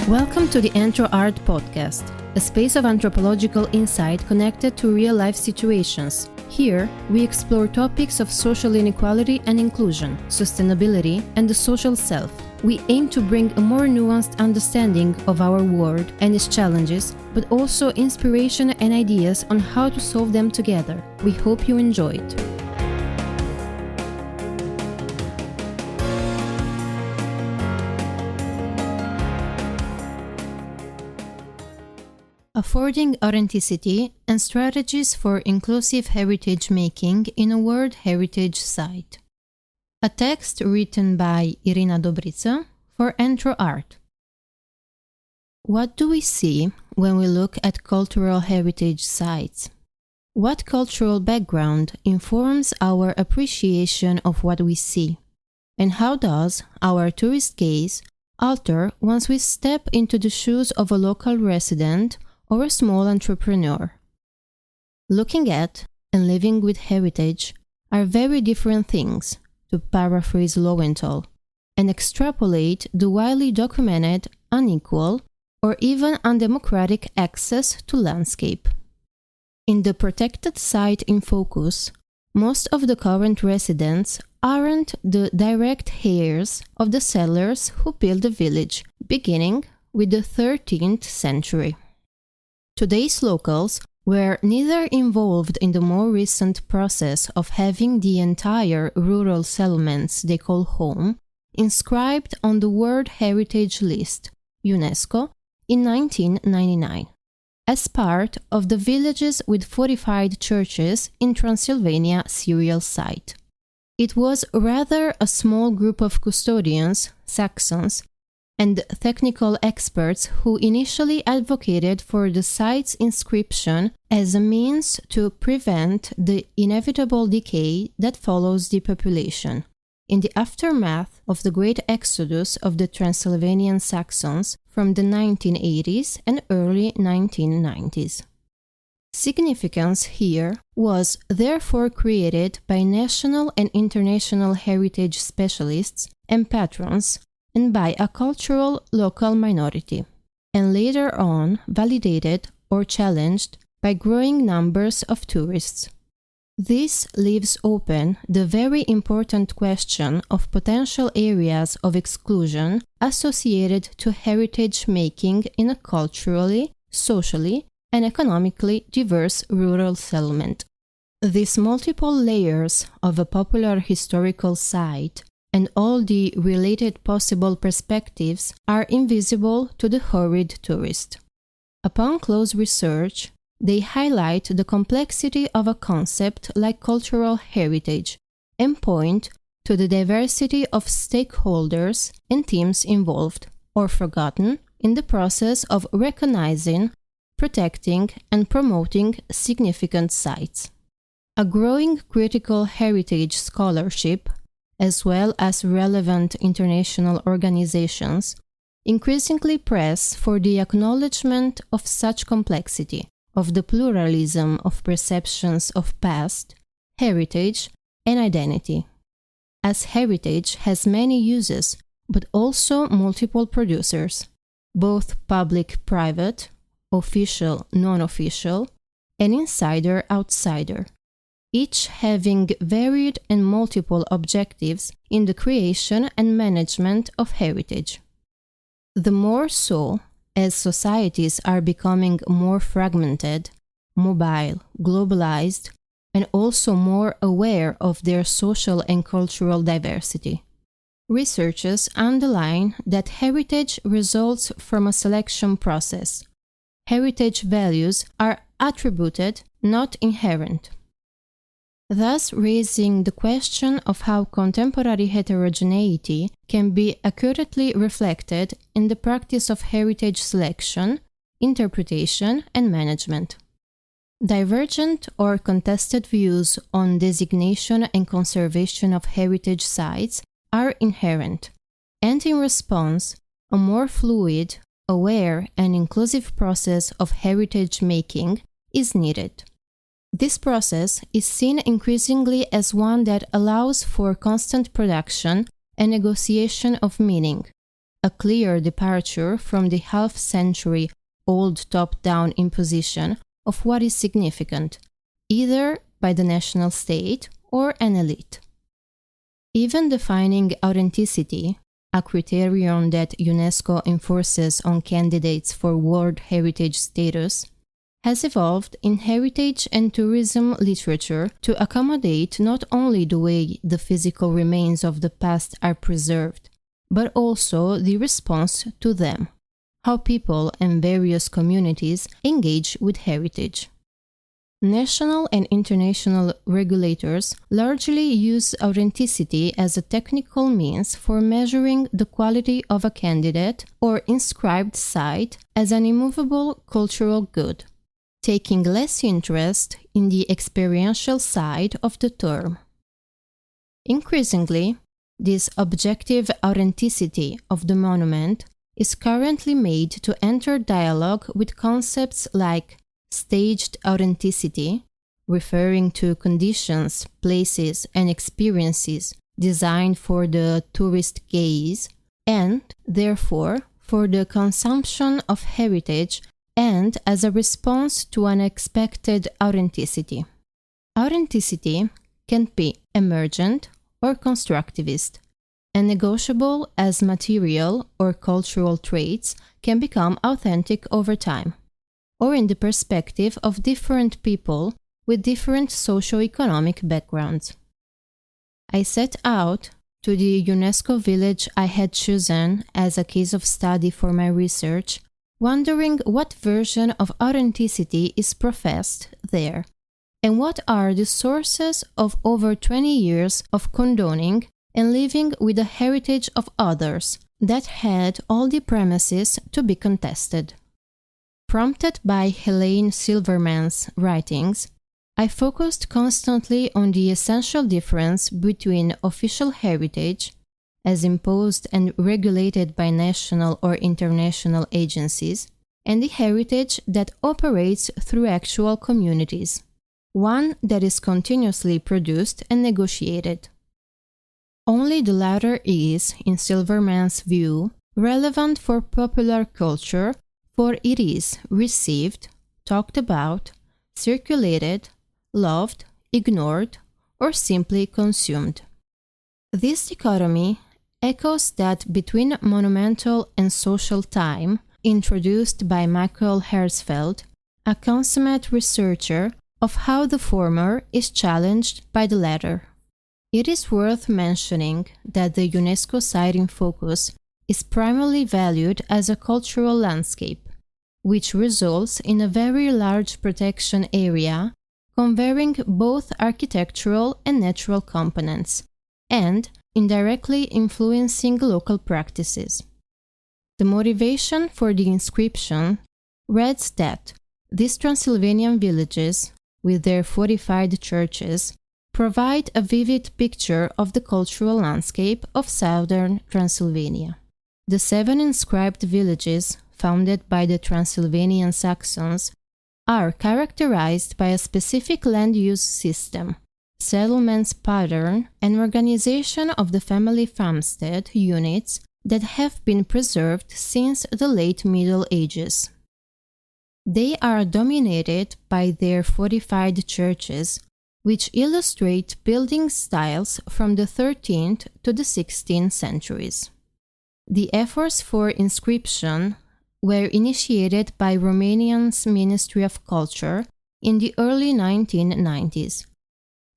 Welcome to the Antro Art Podcast, a space of anthropological insight connected to real-life situations. Here, we explore topics of social inequality and inclusion, sustainability, and the social self. We aim to bring a more nuanced understanding of our world and its challenges, but also inspiration and ideas on how to solve them together. We hope you enjoy it. Affording authenticity and strategies for inclusive heritage making in a World Heritage Site. A text written by Irina Dobriță for Antro Art. What do we see when we look at cultural heritage sites? What cultural background informs our appreciation of what we see? And how does our tourist gaze alter once we step into the shoes of a local resident or a small entrepreneur? Looking at and living with heritage are very different things, to paraphrase Lowenthal, and extrapolate the widely documented, unequal, or even undemocratic access to landscape. In the protected site in focus, most of the current residents aren't the direct heirs of the settlers who built the village, beginning with the 13th century. Today's locals were neither involved in the more recent process of having the entire rural settlements they call home inscribed on the World Heritage List, UNESCO, in 1999, as part of the Villages with Fortified Churches in Transylvania serial site. It was rather a small group of custodians, Saxons, and technical experts who initially advocated for the site's inscription as a means to prevent the inevitable decay that follows depopulation. In the aftermath of the great exodus of the Transylvanian Saxons from the 1980s and early 1990s. Significance here was therefore created by national and international heritage specialists and patrons and by a cultural local minority, and later on validated or challenged by growing numbers of tourists. This leaves open the very important question of potential areas of exclusion associated to heritage making in a culturally, socially, and economically diverse rural settlement. These multiple layers of a popular historical site and all the related possible perspectives are invisible to the hurried tourist. Upon close research, they highlight the complexity of a concept like cultural heritage and point to the diversity of stakeholders and teams involved or forgotten in the process of recognizing, protecting, and promoting significant sites. A growing critical heritage scholarship, as well as relevant international organizations, increasingly press for the acknowledgement of such complexity, of the pluralism of perceptions of past, heritage, and identity. As heritage has many uses, but also multiple producers, both public-private, official-non-official, and insider-outsider, each having varied and multiple objectives in the creation and management of heritage. The more so, as societies are becoming more fragmented, mobile, globalized, and also more aware of their social and cultural diversity. Researchers underline that heritage results from a selection process. Heritage values are attributed, not inherent, thus raising the question of how contemporary heterogeneity can be accurately reflected in the practice of heritage selection, interpretation, and management. Divergent or contested views on designation and conservation of heritage sites are inherent, and in response, a more fluid, aware, and inclusive process of heritage making is needed. This process is seen increasingly as one that allows for constant production and negotiation of meaning, a clear departure from the half-century-old top-down imposition of what is significant, either by the national state or an elite. Even defining authenticity, a criterion that UNESCO enforces on candidates for World Heritage status, has evolved in heritage and tourism literature to accommodate not only the way the physical remains of the past are preserved, but also the response to them, how people and various communities engage with heritage. National and international regulators largely use authenticity as a technical means for measuring the quality of a candidate or inscribed site as an immovable cultural good, taking less interest in the experiential side of the term. Increasingly, this objective authenticity of the monument is currently made to enter dialogue with concepts like staged authenticity, referring to conditions, places, and experiences designed for the tourist gaze, and, therefore, for the consumption of heritage and as a response to unexpected authenticity. Authenticity can be emergent or constructivist, and negotiable as material or cultural traits can become authentic over time, or in the perspective of different people with different socio-economic backgrounds. I set out to the UNESCO village I had chosen as a case of study for my research, wondering what version of authenticity is professed there, and what are the sources of over 20 years of condoning and living with the heritage of others that had all the premises to be contested. Prompted by Helene Silverman's writings, I focused constantly on the essential difference between official heritage, as imposed and regulated by national or international agencies, and the heritage that operates through actual communities, one that is continuously produced and negotiated. Only the latter is, in Silverman's view, relevant for popular culture, for it is received, talked about, circulated, loved, ignored, or simply consumed. This dichotomy echoes that between monumental and social time, introduced by Michael Herzfeld, a consummate researcher of how the former is challenged by the latter. It is worth mentioning that the UNESCO site in focus is primarily valued as a cultural landscape, which results in a very large protection area covering both architectural and natural components, and indirectly influencing local practices. The motivation for the inscription reads that these Transylvanian villages, with their fortified churches, provide a vivid picture of the cultural landscape of southern Transylvania. The 7 inscribed villages, founded by the Transylvanian Saxons, are characterized by a specific land use system, settlements pattern, and organization of the family farmstead units that have been preserved since the late Middle Ages. They are dominated by their fortified churches, which illustrate building styles from the 13th to the 16th centuries. The efforts for inscription were initiated by Romania's Ministry of Culture in the early 1990s,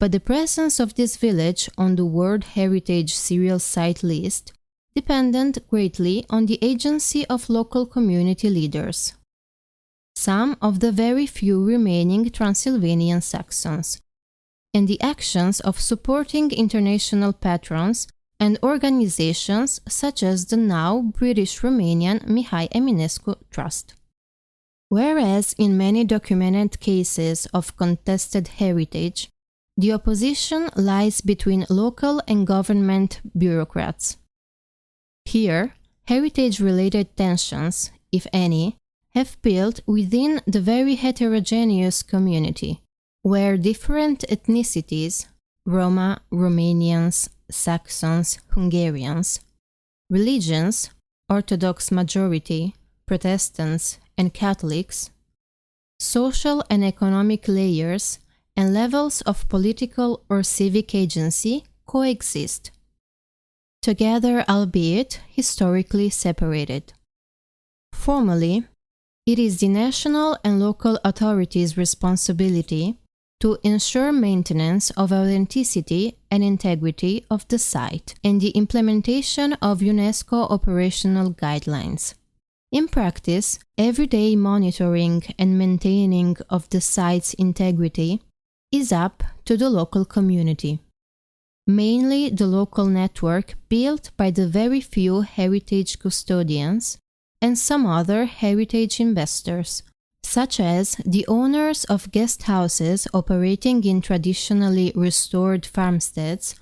but the presence of this village on the World Heritage Serial Site list depended greatly on the agency of local community leaders, some of the very few remaining Transylvanian Saxons, and the actions of supporting international patrons and organizations such as the now British-Romanian Mihai Eminescu Trust. Whereas in many documented cases of contested heritage, the opposition lies between local and government bureaucrats. Here, heritage-related tensions, if any, have built within the very heterogeneous community, where different ethnicities, Roma, Romanians, Saxons, Hungarians, religions, Orthodox majority, Protestants, and Catholics, social and economic layers, and levels of political or civic agency coexist, together albeit historically separated. Formally, it is the national and local authorities' responsibility to ensure maintenance of authenticity and integrity of the site and the implementation of UNESCO operational guidelines. In practice, everyday monitoring and maintaining of the site's integrity is up to the local community, mainly the local network built by the very few heritage custodians and some other heritage investors, such as the owners of guest houses operating in traditionally restored farmsteads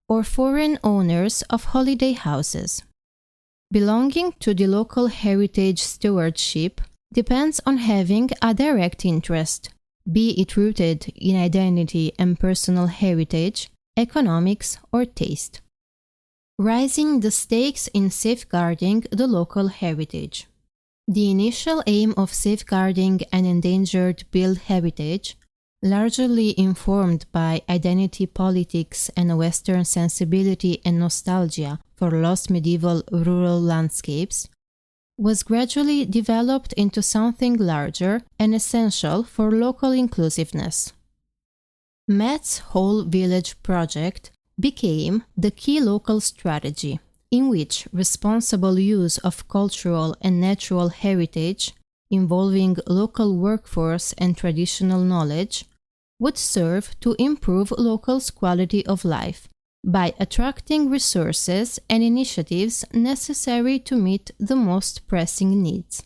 or foreign owners of holiday houses. Belonging to the local heritage stewardship depends on having a direct interest, be it rooted in identity and personal heritage, economics, or taste. Raising the stakes in safeguarding the local heritage. The initial aim of safeguarding an endangered built heritage, largely informed by identity politics and a Western sensibility and nostalgia for lost medieval rural landscapes, was gradually developed into something larger and essential for local inclusiveness. Met's Whole Village project became the key local strategy, in which responsible use of cultural and natural heritage, involving local workforce and traditional knowledge, would serve to improve locals' quality of life by attracting resources and initiatives necessary to meet the most pressing needs.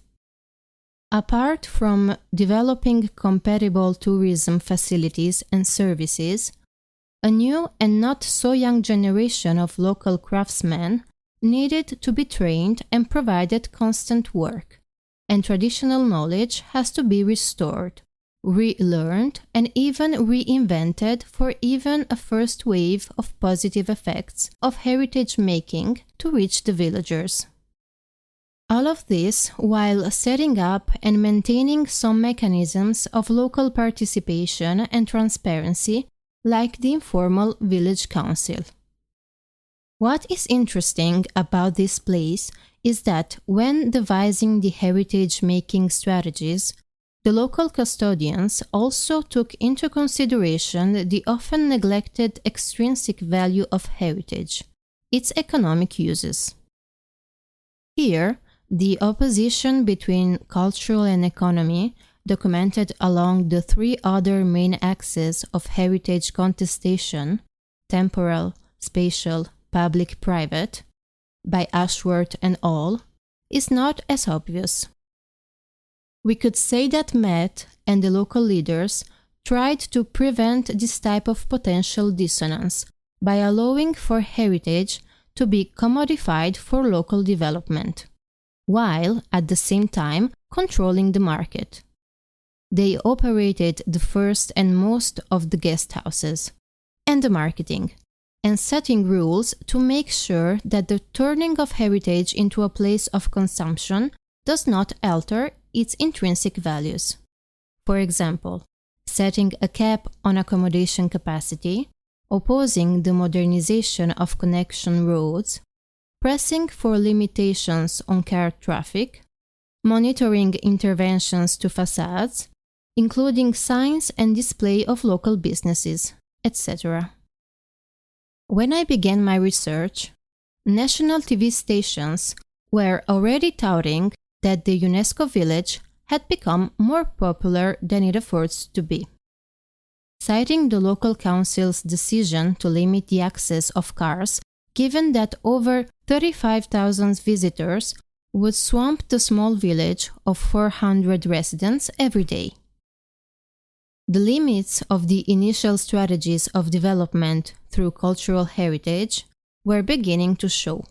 Apart from developing compatible tourism facilities and services, a new and not so young generation of local craftsmen needed to be trained and provided constant work, and traditional knowledge has to be restored, relearned, and even reinvented for even a first wave of positive effects of heritage making to reach the villagers. All of this while setting up and maintaining some mechanisms of local participation and transparency, like the informal village council. What is interesting about this place is that when devising the heritage-making strategies, the local custodians also took into consideration the often neglected extrinsic value of heritage, its economic uses. Here, the opposition between cultural and economy, documented along the three other main axes of heritage contestation, temporal, spatial, public-private, by Ashworth and al., is not as obvious. We could say that Met and the local leaders tried to prevent this type of potential dissonance by allowing for heritage to be commodified for local development, while at the same time controlling the market. They operated the first and most of the guest houses, and the marketing, and setting rules to make sure that the turning of heritage into a place of consumption does not alter its intrinsic values. For example, setting a cap on accommodation capacity, opposing the modernization of connection roads, pressing for limitations on car traffic, monitoring interventions to facades, including signs and display of local businesses, etc. When I began my research, national TV stations were already touting that the UNESCO village had become more popular than it affords to be. Citing the local council's decision to limit the access of cars, given that over 35,000 visitors would swamp the small village of 400 residents every day. The limits of the initial strategies of development through cultural heritage were beginning to show.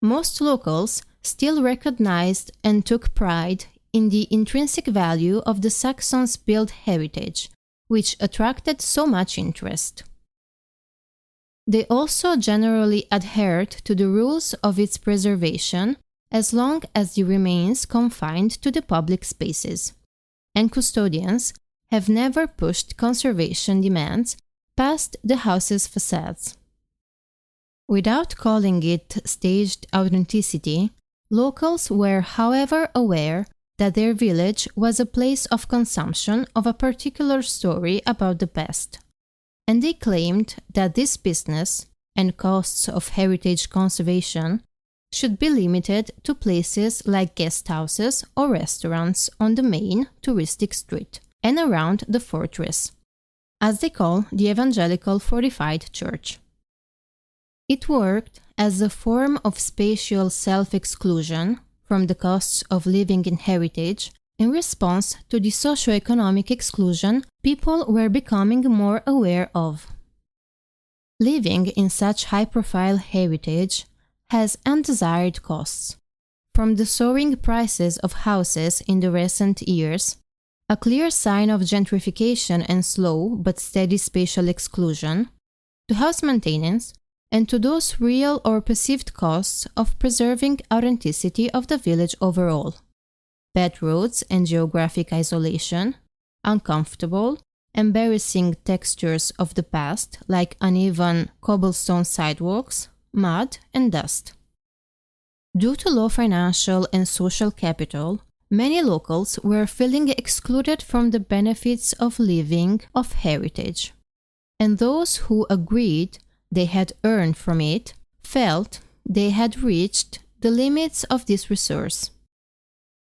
Most locals still recognized and took pride in the intrinsic value of the Saxons' built heritage, which attracted so much interest. They also generally adhered to the rules of its preservation as long as the remains confined to the public spaces, and custodians have never pushed conservation demands past the house's facades. Without calling it staged authenticity, locals were, however, aware that their village was a place of consumption of a particular story about the past, and they claimed that this business and costs of heritage conservation should be limited to places like guest houses or restaurants on the main touristic street and around the fortress, as they call the evangelical fortified church. It worked as a form of spatial self-exclusion from the costs of living in heritage in response to the socio-economic exclusion people were becoming more aware of. Living in such high-profile heritage has undesired costs, from the soaring prices of houses in the recent years, a clear sign of gentrification and slow but steady spatial exclusion, to house maintenance, and to those real or perceived costs of preserving authenticity of the village overall. Bad roads and geographic isolation, uncomfortable, embarrassing textures of the past like uneven cobblestone sidewalks, mud, and dust. Due to low financial and social capital, many locals were feeling excluded from the benefits of living off heritage, and those who agreed they had earned from it felt they had reached the limits of this resource.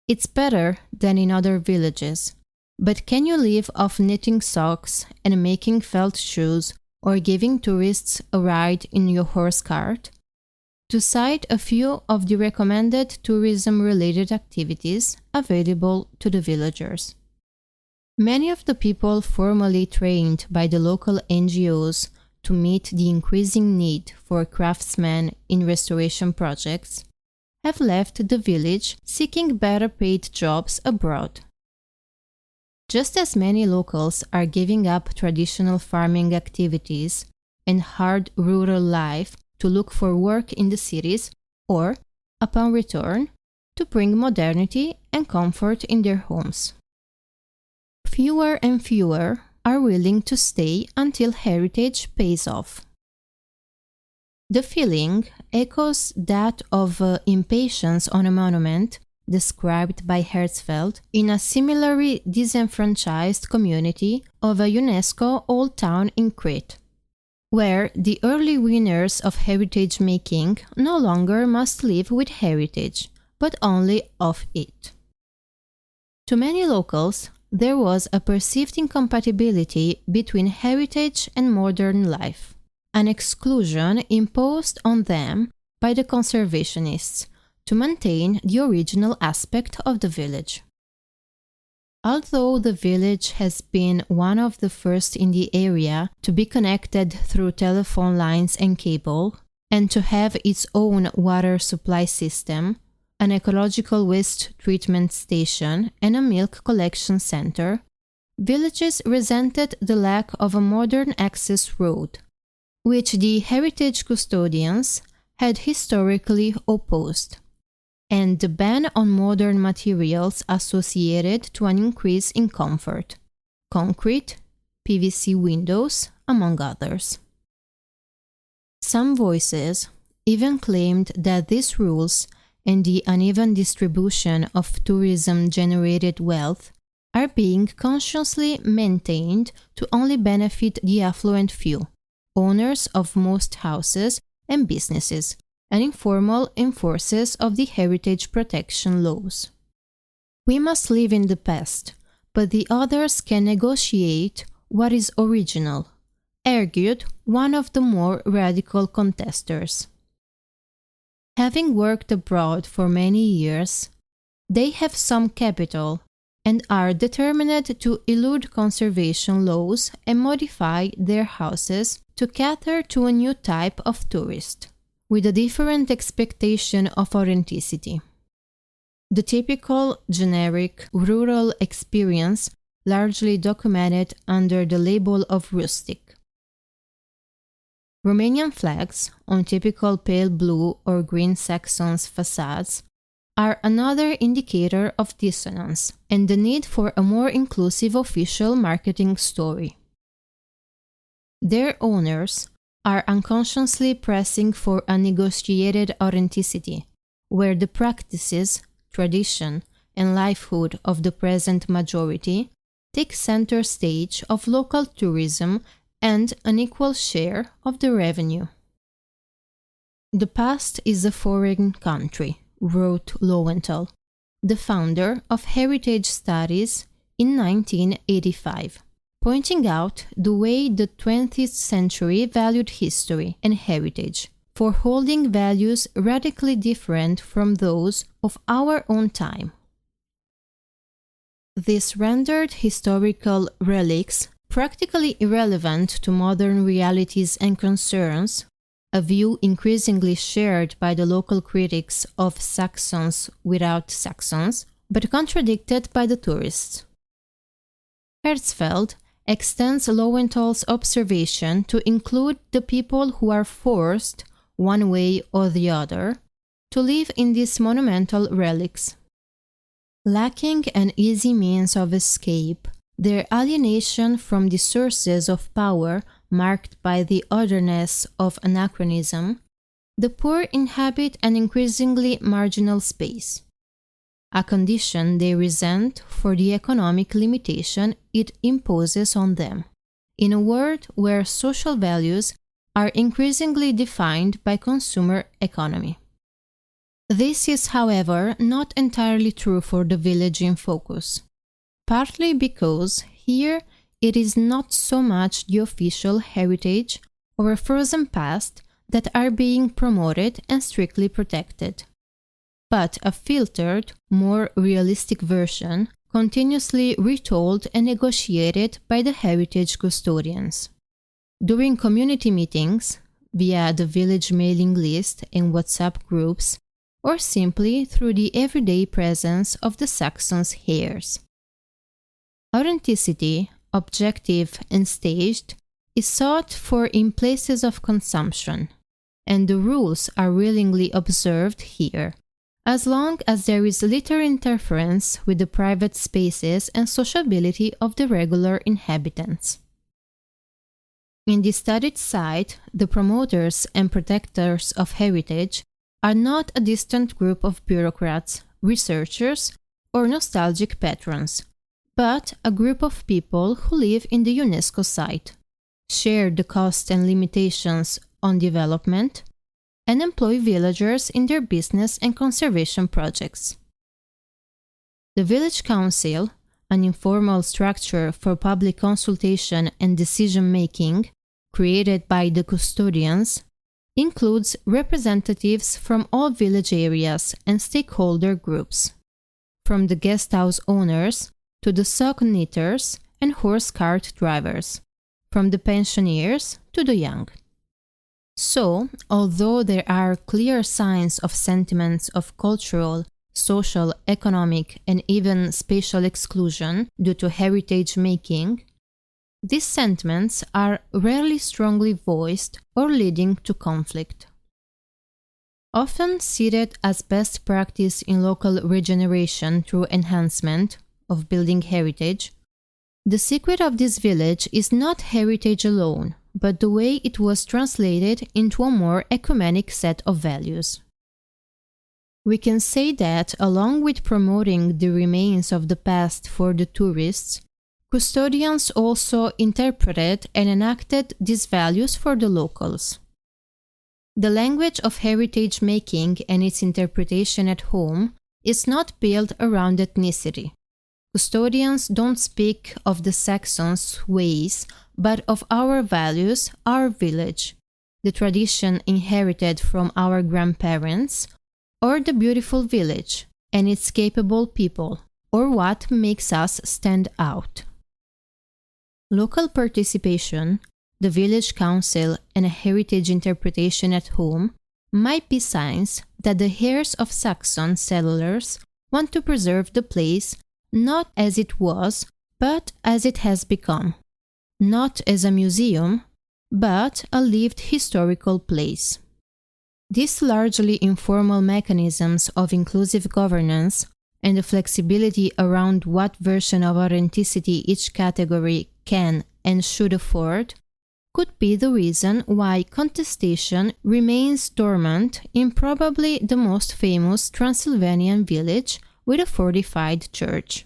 It's better than in other villages, but can you live off knitting socks and making felt shoes or giving tourists a ride in your horse cart? To cite a few of the recommended tourism-related activities available to the villagers. Many of the people formally trained by the local NGOs to meet the increasing need for craftsmen in restoration projects have left the village seeking better paid jobs abroad. Just as many locals are giving up traditional farming activities and hard rural life to look for work in the cities or, upon return, to bring modernity and comfort in their homes. Fewer and fewer are willing to stay until heritage pays off. The feeling echoes that of impatience on a monument described by Herzfeld in a similarly disenfranchised community of a UNESCO old town in Crete, where the early winners of heritage making no longer must live with heritage, but only of it. To many locals, there was a perceived incompatibility between heritage and modern life, an exclusion imposed on them by the conservationists to maintain the original aspect of the village. Although the village has been one of the first in the area to be connected through telephone lines and cable, and to have its own water supply system, an ecological waste treatment station, and a milk collection center, villages resented the lack of a modern access road, which the heritage custodians had historically opposed, and the ban on modern materials associated to an increase in comfort, concrete, PVC windows, among others. Some voices even claimed that these rules and the uneven distribution of tourism-generated wealth are being consciously maintained to only benefit the affluent few, owners of most houses and businesses, and informal enforcers of the heritage protection laws. We must live in the past, but the others can negotiate what is original, argued one of the more radical contesters. Having worked abroad for many years, they have some capital and are determined to elude conservation laws and modify their houses to cater to a new type of tourist, with a different expectation of authenticity. The typical, generic, rural experience largely documented under the label of rustic. Romanian flags, on typical pale blue or green Saxons facades, are another indicator of dissonance and the need for a more inclusive official marketing story. Their owners are unconsciously pressing for a negotiated authenticity, where the practices, tradition, and livelihood of the present majority take center stage of local tourism and an equal share of the revenue. The past is a foreign country, wrote Lowenthal, the founder of Heritage Studies, in 1985, pointing out the way the 20th century valued history and heritage, for holding values radically different from those of our own time. This rendered historical relics practically irrelevant to modern realities and concerns, a view increasingly shared by the local critics of Saxons without Saxons, but contradicted by the tourists. Herzfeld extends Lowenthal's observation to include the people who are forced, one way or the other, to live in these monumental relics. Lacking an easy means of escape, their alienation from the sources of power marked by the otherness of anachronism, the poor inhabit an increasingly marginal space, a condition they resent for the economic limitation it imposes on them, in a world where social values are increasingly defined by consumer economy. This is, however, not entirely true for the village in focus, partly because here it is not so much the official heritage or a frozen past that are being promoted and strictly protected, but a filtered, more realistic version continuously retold and negotiated by the heritage custodians. During community meetings, via the village mailing list and WhatsApp groups, or simply through the everyday presence of the Saxons' heirs. Authenticity, objective and staged, is sought for in places of consumption, and the rules are willingly observed here, as long as there is little interference with the private spaces and sociability of the regular inhabitants. In the studied site, the promoters and protectors of heritage are not a distant group of bureaucrats, researchers, or nostalgic patrons, but a group of people who live in the UNESCO site, share the costs and limitations on development, and employ villagers in their business and conservation projects. The village council, an informal structure for public consultation and decision-making, created by the custodians, includes representatives from all village areas and stakeholder groups, from the guest house owners to the sock knitters and horse cart drivers, from the pensioners to the young. So, although there are clear signs of sentiments of cultural, social, economic, and even spatial exclusion due to heritage making, these sentiments are rarely strongly voiced or leading to conflict. Often cited as best practice in local regeneration through enhancement of building heritage, the secret of this village is not heritage alone, but the way it was translated into a more ecumenic set of values. We can say that, along with promoting the remains of the past for the tourists, custodians also interpreted and enacted these values for the locals. The language of heritage making and its interpretation at home is not built around ethnicity. Custodians don't speak of the Saxons' ways, but of our values, our village, the tradition inherited from our grandparents, or the beautiful village and its capable people, or what makes us stand out. Local participation, the village council, and a heritage interpretation at home might be signs that the heirs of Saxon settlers want to preserve the place not as it was, but as it has become, not as a museum, but a lived historical place. These largely informal mechanisms of inclusive governance and the flexibility around what version of authenticity each category can and should afford could be the reason why contestation remains dormant in probably the most famous Transylvanian village with a fortified church.